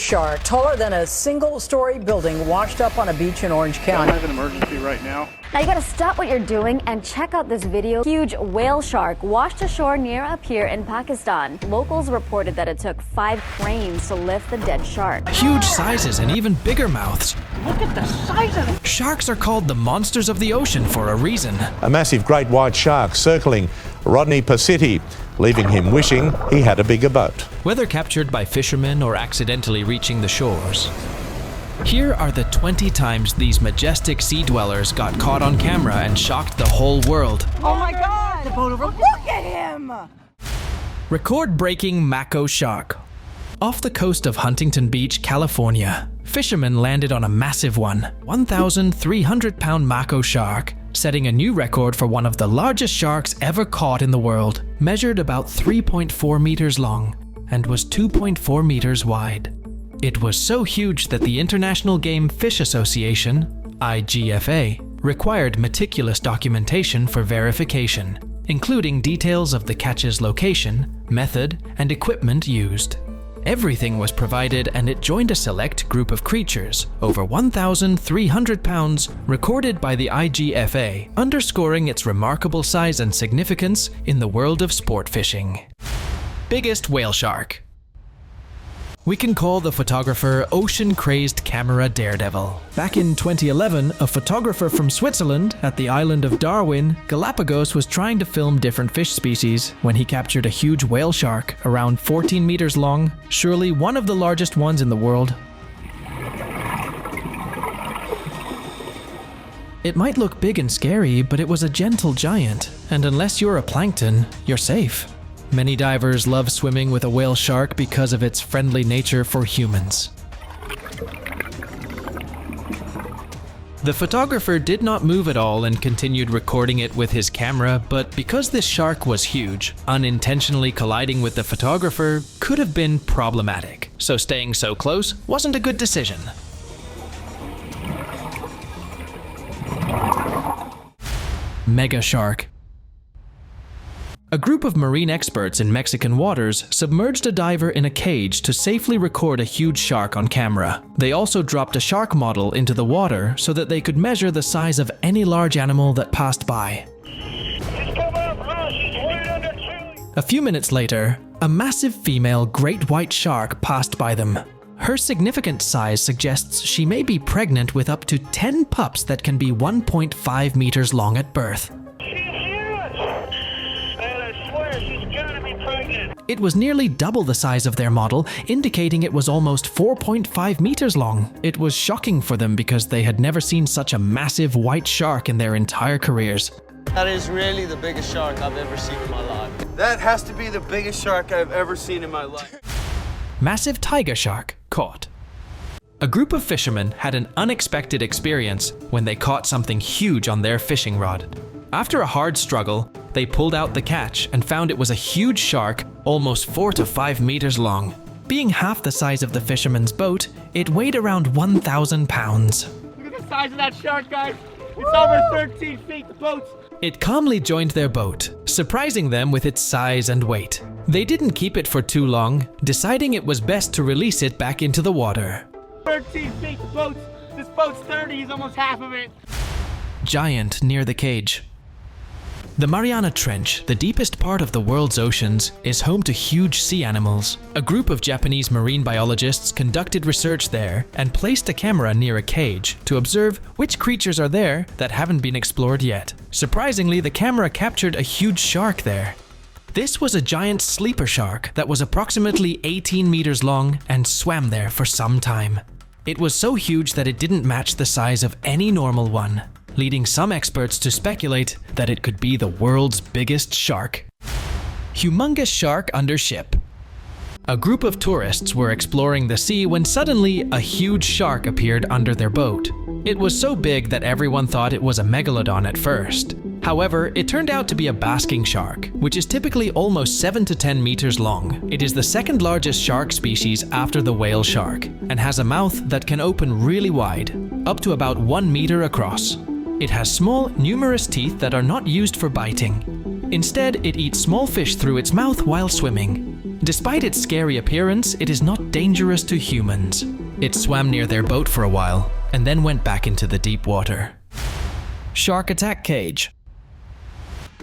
shark, taller than a single-story building, washed up on a beach in Orange County. I have an emergency right now. Now you gotta stop what you're doing and check out this video. Huge whale shark washed ashore near a pier in Pakistan. Locals reported that it took 5 cranes to lift the dead shark. Huge sizes and even bigger mouths. Look at the size of it. Sharks are called the monsters of the ocean for a reason. A massive great white shark circling Rodney Passetti, leaving him wishing he had a bigger boat. Whether captured by fishermen or accidentally reaching the shores. Here are the 20 times these majestic sea dwellers got caught on camera and shocked the whole world. Oh my God! The boat over. Look at him! Record-breaking mako shark. Off the coast of Huntington Beach, California, fishermen landed on a massive one, 1,300-pound mako shark, setting a new record for one of the largest sharks ever caught in the world. Measured about 3.4 meters long and was 2.4 meters wide. It was so huge that the International Game Fish Association, IGFA, required meticulous documentation for verification, including details of the catch's location, method, and equipment used. Everything was provided, and it joined a select group of creatures, over 1,300 pounds, recorded by the IGFA, underscoring its remarkable size and significance in the world of sport fishing. Biggest whale shark. We can call the photographer ocean-crazed camera daredevil. Back in 2011, a photographer from Switzerland at the island of Darwin, Galapagos, was trying to film different fish species when he captured a huge whale shark, around 14 meters long, surely one of the largest ones in the world. It might look big and scary, but it was a gentle giant, and unless you're a plankton, you're safe. Many divers love swimming with a whale shark because of its friendly nature for humans. The photographer did not move at all and continued recording it with his camera, but because this shark was huge, unintentionally colliding with the photographer could have been problematic, so staying so close wasn't a good decision. Mega shark. A group of marine experts in Mexican waters submerged a diver in a cage to safely record a huge shark on camera. They also dropped a shark model into the water so that they could measure the size of any large animal that passed by. A few minutes later, a massive female great white shark passed by them. Her significant size suggests she may be pregnant with up to 10 pups that can be 1.5 meters long at birth. It was nearly double the size of their model, indicating it was almost 4.5 meters long. It was shocking for them because they had never seen such a massive white shark in their entire careers. That is really the biggest shark I've ever seen in my life. That has to be the biggest shark I've ever seen in my life. Massive tiger shark caught. A group of fishermen had an unexpected experience when they caught something huge on their fishing rod. After a hard struggle, they pulled out the catch and found it was a huge shark, almost 4 to 5 meters long. Being half the size of the fisherman's boat, it weighed around 1,000 pounds. Look at the size of that shark, guys. It's over 13 feet, the boat's. It calmly joined their boat, surprising them with its size and weight. They didn't keep it for too long, deciding it was best to release it back into the water. 13 feet, the boat's. This boat's 30, he's almost half of it. Giant near the cage. The Mariana Trench, the deepest part of the world's oceans, is home to huge sea animals. A group of Japanese marine biologists conducted research there and placed a camera near a cage to observe which creatures are there that haven't been explored yet. Surprisingly, the camera captured a huge shark there. This was a giant sleeper shark that was approximately 18 meters long and swam there for some time. It was so huge that it didn't match the size of any normal one, leading some experts to speculate that it could be the world's biggest shark. Humongous shark under ship. A group of tourists were exploring the sea when suddenly a huge shark appeared under their boat. It was so big that everyone thought it was a megalodon at first. However, it turned out to be a basking shark, which is typically almost 7 to 10 meters long. It is the second largest shark species after the whale shark, and has a mouth that can open really wide, up to about 1 meter across. It has small, numerous teeth that are not used for biting. Instead, it eats small fish through its mouth while swimming. Despite its scary appearance, it is not dangerous to humans. It swam near their boat for a while and then went back into the deep water. Shark attack cage.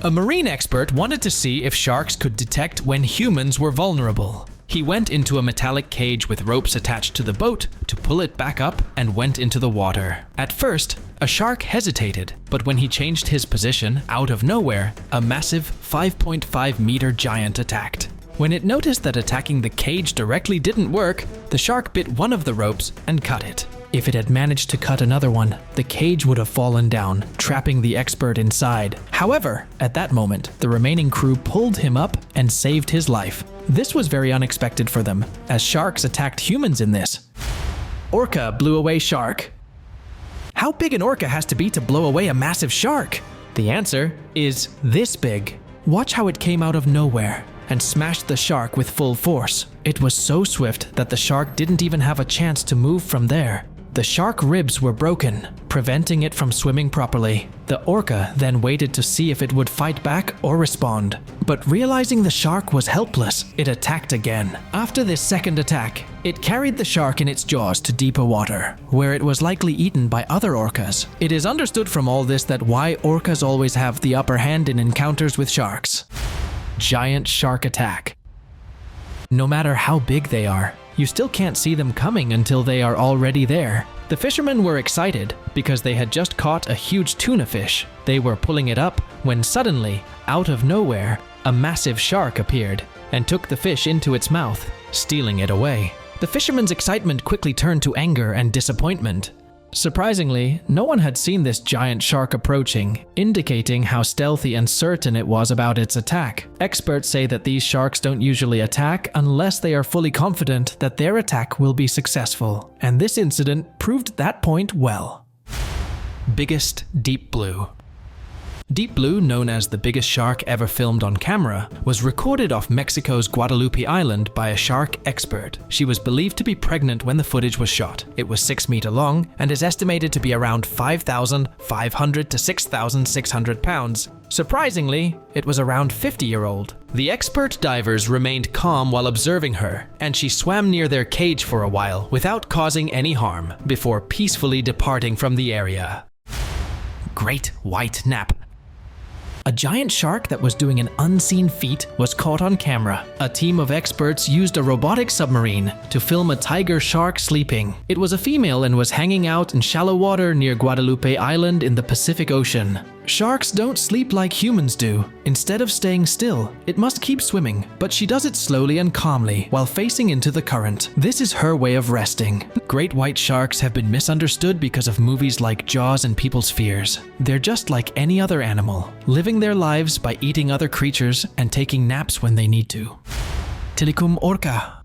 A marine expert wanted to see if sharks could detect when humans were vulnerable. He went into a metallic cage with ropes attached to the boat to pull it back up and went into the water. At first, a shark hesitated, but when he changed his position, out of nowhere, a massive 5.5-meter giant attacked. When it noticed that attacking the cage directly didn't work, the shark bit one of the ropes and cut it. If it had managed to cut another one, the cage would have fallen down, trapping the expert inside. However, at that moment, the remaining crew pulled him up and saved his life. This was very unexpected for them, as sharks attacked humans in this. Orca blew away shark. How big an orca has to be to blow away a massive shark? The answer is this big. Watch how it came out of nowhere and smashed the shark with full force. It was so swift that the shark didn't even have a chance to move from there. The shark ribs were broken, preventing it from swimming properly. The orca then waited to see if it would fight back or respond. But realizing the shark was helpless, it attacked again. After this second attack, it carried the shark in its jaws to deeper water, where it was likely eaten by other orcas. It is understood from all this that why orcas always have the upper hand in encounters with sharks. Giant shark attack. No matter how big they are, you still can't see them coming until they are already there. The fishermen were excited because they had just caught a huge tuna fish. They were pulling it up when suddenly, out of nowhere, a massive shark appeared and took the fish into its mouth, stealing it away. The fishermen's excitement quickly turned to anger and disappointment. Surprisingly, no one had seen this giant shark approaching, indicating how stealthy and certain it was about its attack. Experts say that these sharks don't usually attack unless they are fully confident that their attack will be successful, and this incident proved that point well. Biggest deep blue. Deep blue, known as the biggest shark ever filmed on camera, was recorded off Mexico's Guadalupe Island by a shark expert. She was believed to be pregnant when the footage was shot. It was 6 meters long and is estimated to be around 5,500 to 6,600 pounds. Surprisingly, it was around 50-year-old. The expert divers remained calm while observing her, and she swam near their cage for a while without causing any harm, before peacefully departing from the area. Great white nap. A giant shark that was doing an unseen feat was caught on camera. A team of experts used a robotic submarine to film a tiger shark sleeping. It was a female and was hanging out in shallow water near Guadalupe Island in the Pacific Ocean. Sharks don't sleep like humans do. Instead of staying still, it must keep swimming, but she does it slowly and calmly while facing into the current. This is her way of resting. Great white sharks have been misunderstood because of movies like Jaws and people's fears. They're just like any other animal, living their lives by eating other creatures and taking naps when they need to. Tilikum orca.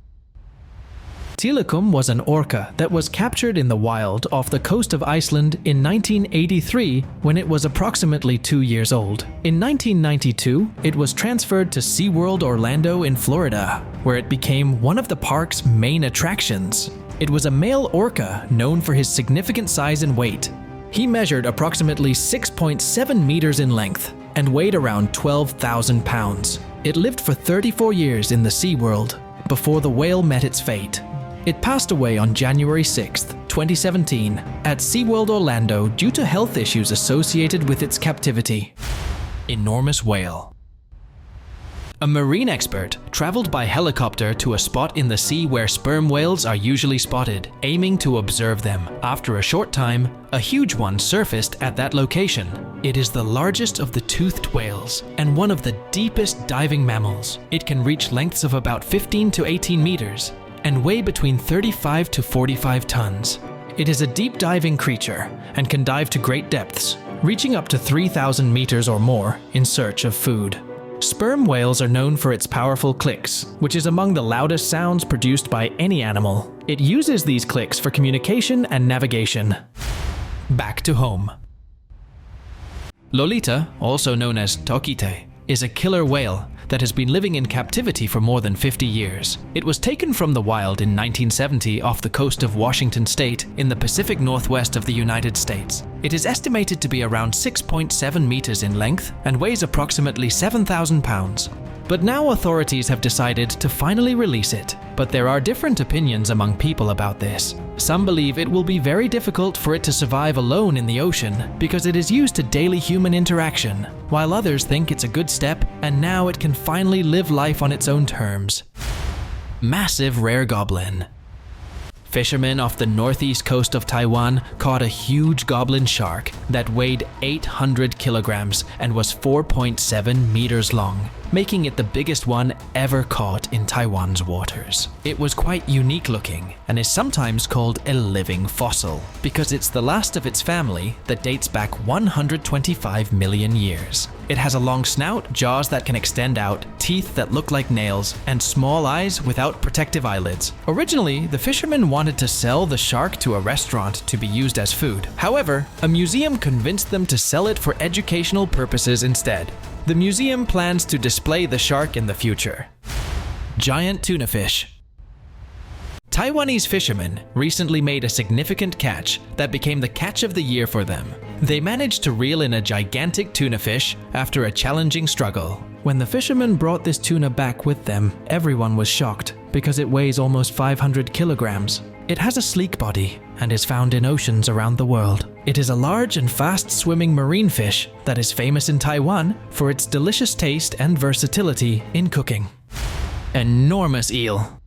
Tilikum was an orca that was captured in the wild off the coast of Iceland in 1983 when it was approximately 2 years old. In 1992, it was transferred to SeaWorld Orlando in Florida, where it became one of the park's main attractions. It was a male orca known for his significant size and weight. He measured approximately 6.7 meters in length and weighed around 12,000 pounds. It lived for 34 years in the SeaWorld before the whale met its fate. It passed away on January 6, 2017, at SeaWorld Orlando due to health issues associated with its captivity. Enormous whale. A marine expert traveled by helicopter to a spot in the sea where sperm whales are usually spotted, aiming to observe them. After a short time, a huge one surfaced at that location. It is the largest of the toothed whales and one of the deepest diving mammals. It can reach lengths of about 15 to 18 meters and weigh between 35 to 45 tons. It is a deep diving creature and can dive to great depths, reaching up to 3,000 meters or more in search of food. Sperm whales are known for its powerful clicks, which is among the loudest sounds produced by any animal. It uses these clicks for communication and navigation. Back to home. Lolita, also known as Tokite, is a killer whale that has been living in captivity for more than 50 years. It was taken from the wild in 1970 off the coast of Washington State in the Pacific Northwest of the United States. It is estimated to be around 6.7 meters in length and weighs approximately 7,000 pounds. But now authorities have decided to finally release it. But there are different opinions among people about this. Some believe it will be very difficult for it to survive alone in the ocean because it is used to daily human interaction, while others think it's a good step and now it can finally live life on its own terms. Massive rare goblin. Fishermen off the northeast coast of Taiwan caught a huge goblin shark that weighed 800 kilograms and was 4.7 meters long, making it the biggest one ever caught in Taiwan's waters. It was quite unique looking and is sometimes called a living fossil because it's the last of its family that dates back 125 million years. It has a long snout, jaws that can extend out, teeth that look like nails, and small eyes without protective eyelids. Originally, the fishermen wanted to sell the shark to a restaurant to be used as food. However, a museum convinced them to sell it for educational purposes instead. The museum plans to display the shark in the future. Giant tuna fish. Taiwanese fishermen recently made a significant catch that became the catch of the year for them. They managed to reel in a gigantic tuna fish after a challenging struggle. When the fishermen brought this tuna back with them, everyone was shocked because it weighs almost 500 kilograms. It has a sleek body and is found in oceans around the world. It is a large and fast-swimming marine fish that is famous in Taiwan for its delicious taste and versatility in cooking. Enormous eel.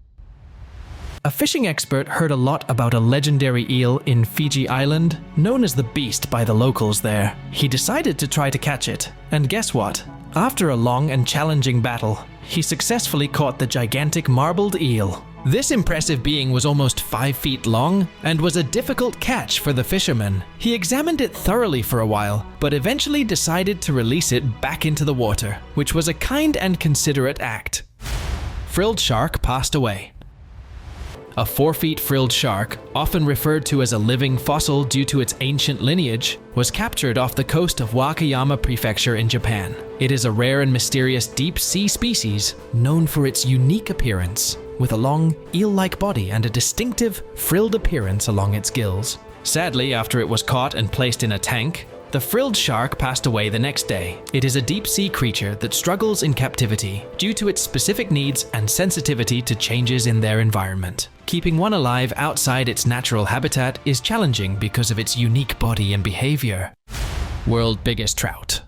A fishing expert heard a lot about a legendary eel in Fiji Island, known as the Beast by the locals there. He decided to try to catch it, and guess what? After a long and challenging battle, he successfully caught the gigantic marbled eel. This impressive being was almost 5 feet long and was a difficult catch for the fisherman. He examined it thoroughly for a while, but eventually decided to release it back into the water, which was a kind and considerate act. Frilled shark passed away. A 4-foot frilled shark, often referred to as a living fossil due to its ancient lineage, was captured off the coast of Wakayama Prefecture in Japan. It is a rare and mysterious deep-sea species known for its unique appearance, with a long, eel-like body and a distinctive, frilled appearance along its gills. Sadly, after it was caught and placed in a tank, the frilled shark passed away the next day. It is a deep-sea creature that struggles in captivity due to its specific needs and sensitivity to changes in their environment. Keeping one alive outside its natural habitat is challenging because of its unique body and behavior. World biggest trout.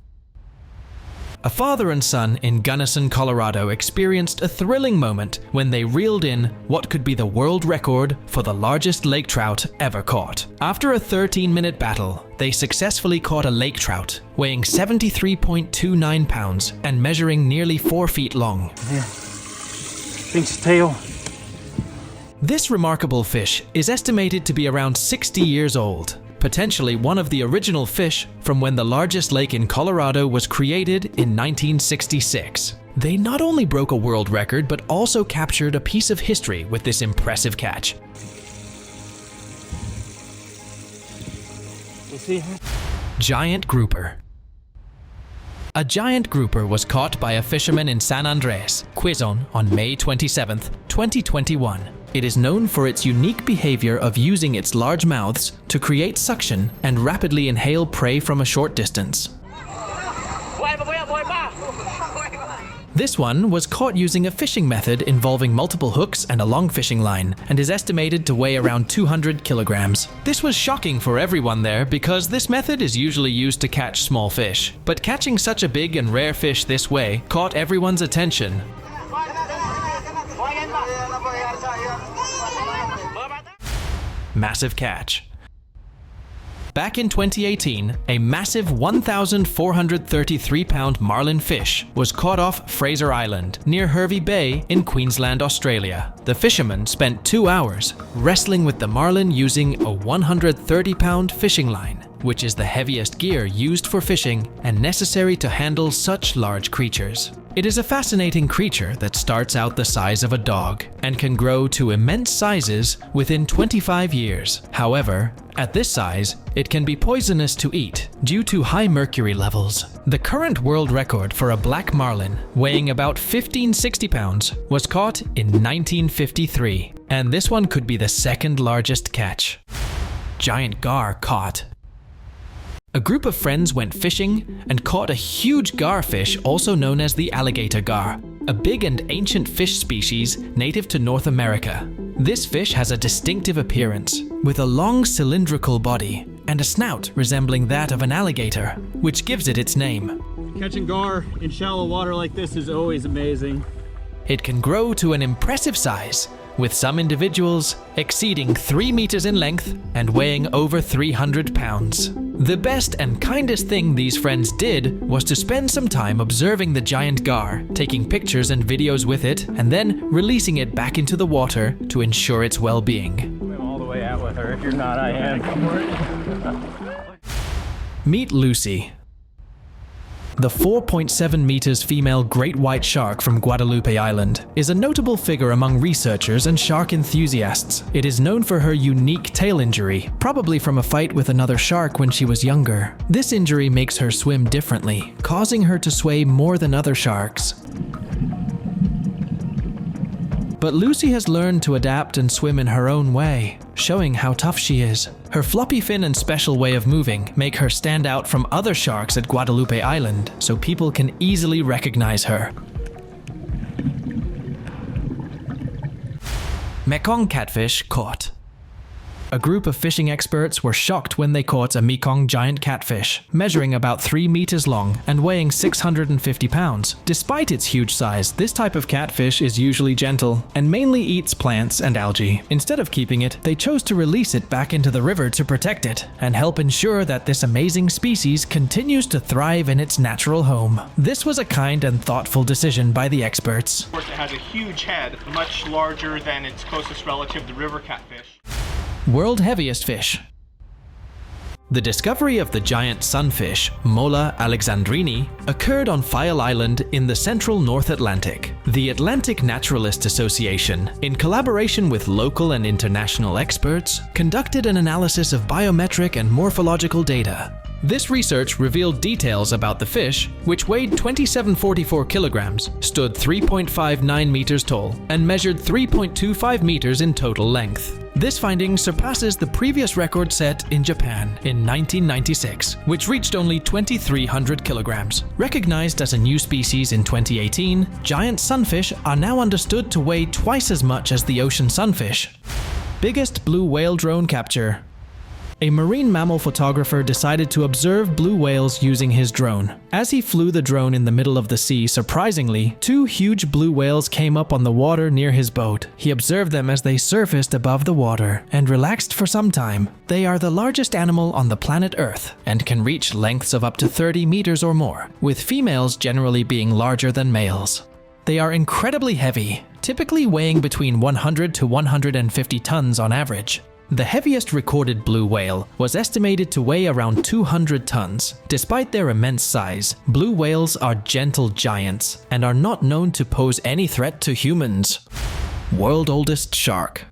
A father and son in Gunnison, Colorado experienced a thrilling moment when they reeled in what could be the world record for the largest lake trout ever caught. After a 13-minute battle, they successfully caught a lake trout weighing 73.29 pounds and measuring nearly 4 feet long. Yeah. Thinks tail. This remarkable fish is estimated to be around 60 years old, potentially one of the original fish from when the largest lake in Colorado was created in 1966. They not only broke a world record, but also captured a piece of history with this impressive catch. You see her? Giant grouper. A giant grouper was caught by a fisherman in San Andres, Quezon on May 27, 2021. It is known for its unique behavior of using its large mouths to create suction and rapidly inhale prey from a short distance. This one was caught using a fishing method involving multiple hooks and a long fishing line, and is estimated to weigh around 200 kilograms. This was shocking for everyone there because this method is usually used to catch small fish. But catching such a big and rare fish this way caught everyone's attention. Massive catch. Back in 2018, a massive 1,433-pound marlin fish was caught off Fraser Island near Hervey Bay in Queensland, Australia. The fishermen spent 2 hours wrestling with the marlin using a 130-pound fishing line, which is the heaviest gear used for fishing and necessary to handle such large creatures. It is a fascinating creature that starts out the size of a dog and can grow to immense sizes within 25 years. However, at this size, it can be poisonous to eat due to high mercury levels. The current world record for a black marlin, weighing about 1560 pounds, was caught in 1953, and this one could be the second largest catch. Giant gar caught. A group of friends went fishing and caught a huge garfish, also known as the alligator gar. a big and ancient fish species native to North America. This fish has a distinctive appearance, with a long cylindrical body and a snout resembling that of an alligator, which gives it its name. Catching gar in shallow water like this is always amazing. It can grow to an impressive size, with some individuals exceeding 3 meters in length and weighing over 300 pounds. The best and kindest thing these friends did was to spend some time observing the giant gar, taking pictures and videos with it, and then releasing it back into the water to ensure its well-being. I'm all the way out with her. If you're not, I am. Meet Lucy. The 4.7 meters female great white shark from Guadalupe Island is a notable figure among researchers and shark enthusiasts. It is known for her unique tail injury, probably from a fight with another shark when she was younger. This injury makes her swim differently, causing her to sway more than other sharks. But Lucy has learned to adapt and swim in her own way, showing how tough she is. Her floppy fin and special way of moving make her stand out from other sharks at Guadalupe Island, so people can easily recognize her. Mekong catfish caught. A group of fishing experts were shocked when they caught a Mekong giant catfish, measuring about 3 meters long and weighing 650 pounds. Despite its huge size, this type of catfish is usually gentle and mainly eats plants and algae. Instead of keeping it, they chose to release it back into the river to protect it and help ensure that this amazing species continues to thrive in its natural home. This was a kind and thoughtful decision by the experts. Of course, it has a huge head, much larger than its closest relative, the river catfish. World heaviest fish. The discovery of the giant sunfish, Mola alexandrini, occurred on Fayal Island in the central North Atlantic. The Atlantic Naturalist Association, in collaboration with local and international experts, conducted an analysis of biometric and morphological data. This research revealed details about the fish, which weighed 2744 kilograms, stood 3.59 meters tall, and measured 3.25 meters in total length. This finding surpasses the previous record set in Japan in 1996, which reached only 2,300 kilograms. Recognized as a new species in 2018, giant sunfish are now understood to weigh twice as much as the ocean sunfish. Biggest blue whale drone capture. A marine mammal photographer decided to observe blue whales using his drone. As he flew the drone in the middle of the sea, surprisingly, 2 huge blue whales came up on the water near his boat. He observed them as they surfaced above the water and relaxed for some time. They are the largest animal on the planet Earth and can reach lengths of up to 30 meters or more, with females generally being larger than males. They are incredibly heavy, typically weighing between 100 to 150 tons on average. The heaviest recorded blue whale was estimated to weigh around 200 tons. Despite their immense size, blue whales are gentle giants and are not known to pose any threat to humans. World oldest shark.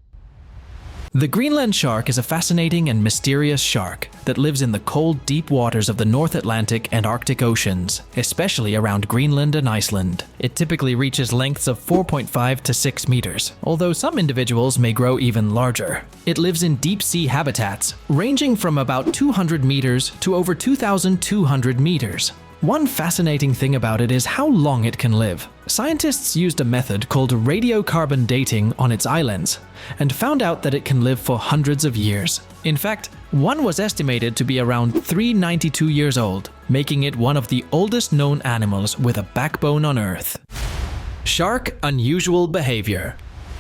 The Greenland shark is a fascinating and mysterious shark that lives in the cold, deep waters of the North Atlantic and Arctic Oceans, especially around Greenland and Iceland. It typically reaches lengths of 4.5 to 6 meters, although some individuals may grow even larger. It lives in deep sea habitats, ranging from about 200 meters to over 2,200 meters. One fascinating thing about it is how long it can live. Scientists used a method called radiocarbon dating on its islands and found out that it can live for hundreds of years. In fact, one was estimated to be around 392 years old, making it one of the oldest known animals with a backbone on Earth. Shark unusual behavior.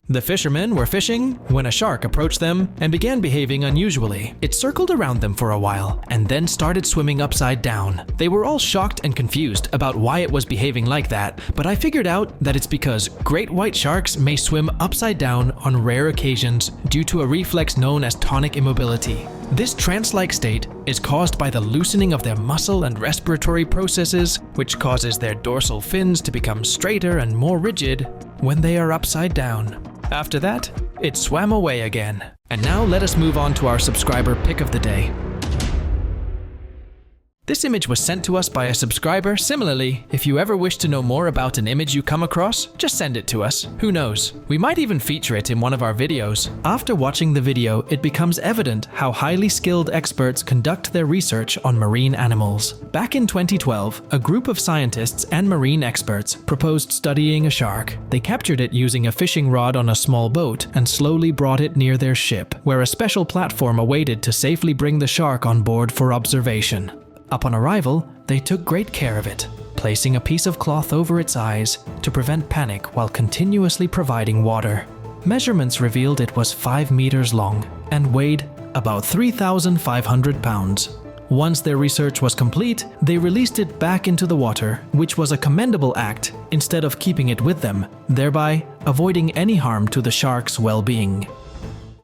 The fishermen were fishing when a shark approached them and began behaving unusually. It circled around them for a while and then started swimming upside down. They were all shocked and confused about why it was behaving like that, but I figured out that it's because great white sharks may swim upside down on rare occasions due to a reflex known as tonic immobility. This trance-like state is caused by the loosening of their muscle and respiratory processes, which causes their dorsal fins to become straighter and more rigid when they are upside down. After that, it swam away again. And now let us move on to our subscriber pick of the day. This image was sent to us by a subscriber. Similarly, if you ever wish to know more about an image you come across, just send it to us. Who knows? We might even feature it in one of our videos. After watching the video, it becomes evident how highly skilled experts conduct their research on marine animals. Back in 2012, a group of scientists and marine experts proposed studying a shark. They captured it using a fishing rod on a small boat and slowly brought it near their ship, where a special platform awaited to safely bring the shark on board for observation. Upon arrival, they took great care of it, placing a piece of cloth over its eyes to prevent panic while continuously providing water. Measurements revealed it was 5 meters long and weighed about 3,500 pounds. Once their research was complete, they released it back into the water, which was a commendable act instead of keeping it with them, thereby avoiding any harm to the shark's well-being.